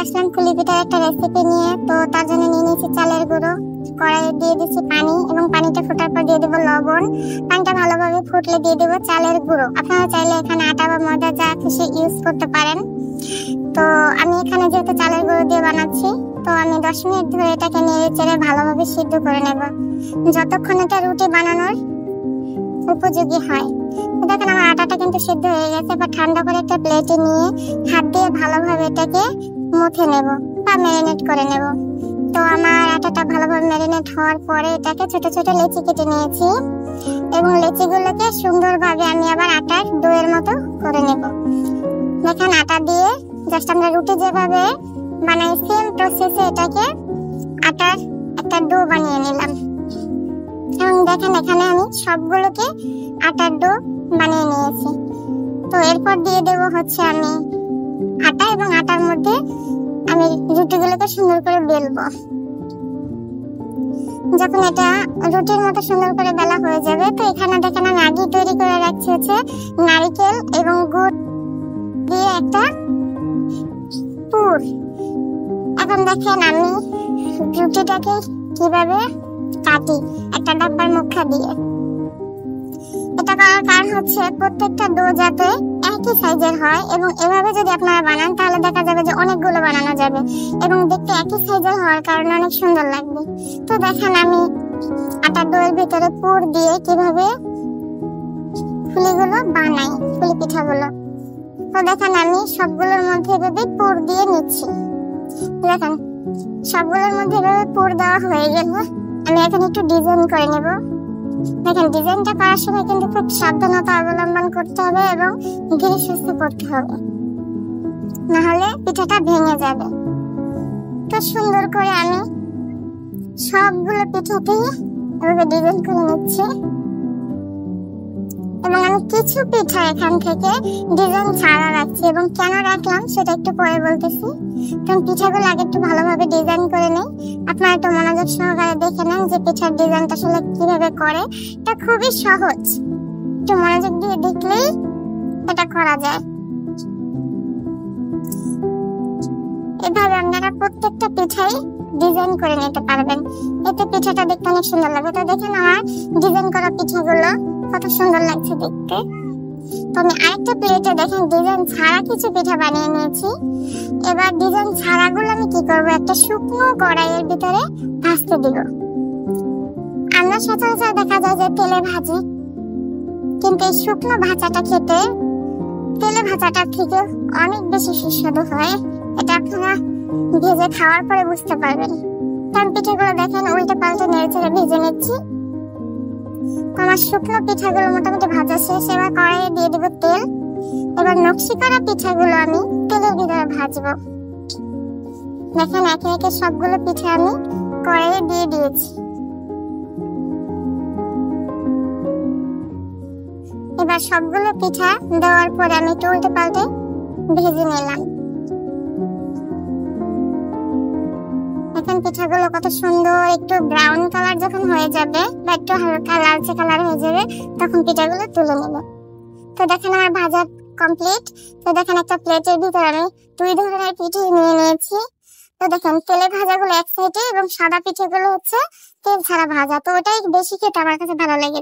আসলাম পুলি পিঠার একটা রেসিপি নিয়ে। তো তার জন্য নিয়ে নিয়েছি চালের গুঁড়ো, কড়াইয়ে দিয়ে দিচ্ছি পানি এবং পানিটা ফোটার পর দিয়ে দেবো লবণ। পানিটা ভালোভাবে ফুটলে দিয়ে দেবো চালের গুঁড়ো। আপনারা চাইলে এখানে আটা বা ময়দা যা খুশি ইউজ করতে পারেন। তো আমি এখানে যেহেতু চালের গুঁড়ো দিয়ে বানাচ্ছি, তো আমি 10 মিনিট ধরে এটাকে নেড়ে চেড়ে ভালোভাবে সিদ্ধ করে নেব, যতক্ষণ এটা রুটি বানানোর উপযোগী হয়। দেখেন আমার আটাটা কিন্তু সিদ্ধ হয়ে গেছে। এবার ঠান্ডা করে একটা প্লেটে নিয়ে হাত দিয়ে ভালোভাবে এটাকে মুথে নেব বা ম্যারিনেট করে নেব। তো আমার আটাটা ভালোভাবে ম্যারিনেট হওয়ার পরে এটাকে ছোট ছোট লেচি কেটে নিয়েছি এবং লেচিগুলোকে সুন্দরভাবে আমি আবার আটার ডোয়ের মতো করে নেব। দেখেন আটা দিয়ে জাস্ট আমরা রুটি যেভাবে বানাই সেম প্রসেসে এটাকে আটার একটা ডো বানিয়ে নিলাম। এবং দেখেন এখানে আমি সবগুলোকে আটার ডো বানিয়ে নিয়েছি। তো এরপর দিয়ে দেব হচ্ছে আমি আটা এবং আটার মধ্যে আমি রুটিগুলোকে সুন্দর করে বেলবো। যখন এটা রুটির মতো সুন্দর করে বেলা হয়ে যাবে, তো এখানে দেখেন আমি আগে তৈরি করে রাখছি হচ্ছে নারকেল এবং গুড় দিয়ে একটা পুর। এখন দেখেন আমি রুটিটাকে কিভাবে কাটি একটা ডাব্বার মুখা দিয়ে। এটা করার কারণ হচ্ছে প্রত্যেকটা ডো যাতে একই সাইজের হয়, এবং এভাবে যদি আপনারা বানান তাহলে দেখা যাবে যে অনেকগুলো বানানো যাবে এবং দেখতে একই সাইজের হওয়ার কারণে অনেক সুন্দর লাগবে। তো দেখেন আমি আটার ডোয়ের ভিতরে পুর দিয়ে কিভাবে ফুলিগুলো বানাই, ফুলি পিঠাগুলো। তো দেখেন আমি সবগুলোর মধ্যে এভাবে পুর দিয়ে নিচ্ছি। দেখেন সবগুলোর মধ্যে এভাবে পুর দেওয়া হয়ে গেল। আমি এখন একটু ডিজাইন করে নেব। দেখেন ডিজাইনটা করার সময় কিন্তু খুব সাবধানতা অবলম্বন করতে হবে এবং ধীরে সুস্থে করতে হবে, না হলে পিঠাটা ভেঙে যাবে। তো সুন্দর করে আমি সবগুলো পিঠাতেই এভাবে ডিজাইন করে নিচ্ছি এবং আমি কিছু পিঠা এখান থেকে ডিজাইন ছাড়া রাখছি, এবং কেন রাখলাম সেটা একটু পরে বলতেছি। কারণ পিঠাগুলো আগে একটু ভালোভাবে ডিজাইন করে নেই। আপনারা একটু মনোযোগ সহকারে দেখে নেন যে পিঠার ডিজাইনটা আসলে কিভাবে করে। এটা খুবই সহজ, একটু মনোযোগ দিয়ে দেখলেই এটা করা যায়। এভাবে আপনারা প্রত্যেকটা পিঠাই ডিজাইন করে নিতে পারবেন, এতে পিঠাটা দেখতে অনেক সুন্দর লাগবে। তো দেখেন আমার ডিজাইন করা পিঠাগুলো কত সুন্দর লাগছে দেখতে। তো আমি আরেকটা প্লেটে দেখেন ডিজাইন ছাড়া কিছু পিঠা বানিয়ে নিয়েছি। এবার ডিজাইন ছাড়াগুলো আমি কি করব, একটা শুকনো কড়াইয়ের ভিতরে ভাজতে দিব। আমরা সচরাচর দেখা যায় যে তেলে ভাজি, কিন্তু এই শুকনো ভাজাটা খেতে তেলে ভাজাটার থেকে অনেক বেশি সুস্বাদু হয়। এটা আপনারা ভেজে খাওয়ার পরে বুঝতে পারবেন। কারণ পিঠাগুলো দেখেন উল্টে পাল্টে নেড়ে চেড়ে ভেজে নিচ্ছি। আমার শুকনো পিঠাগুলো মোটামুটি ভাজা শেষ। এবার কড়াইয়ে দিয়ে দেব তেল। এবার নকশি করা পিঠাগুলো আমি তেলের ভিতরে ভাজবো। দেখেন একে একে সবগুলো পিঠা আমি কড়াইয়ে দিয়ে দিয়েছি। এবার সবগুলো পিঠা দেওয়ার পরে আমি একটু উল্টে পাল্টে ভেজে নিলাম। এখন পিঠাগুলো কত সুন্দর একটু ব্রাউন কালার যখন হয়ে যাবে বা একটু হালকা লালচে কালার হয়ে যাবে, তখন পিঠাগুলো তুলে নেব। তো দেখেন আমার ভাজা কমপ্লিট। তো দেখেন একটা প্লেটের ভিতরে আমি 2 ধরনের পিঠে নিয়ে নিয়েছি। তো দেখেন তেলে ভাজাগুলো এক সাইডে এবং সাদা পিঠেগুলো হচ্ছে তেল ছাড়া ভাজা। তো ওটাই বেশি খেতে আমার কাছে ভালো লাগে।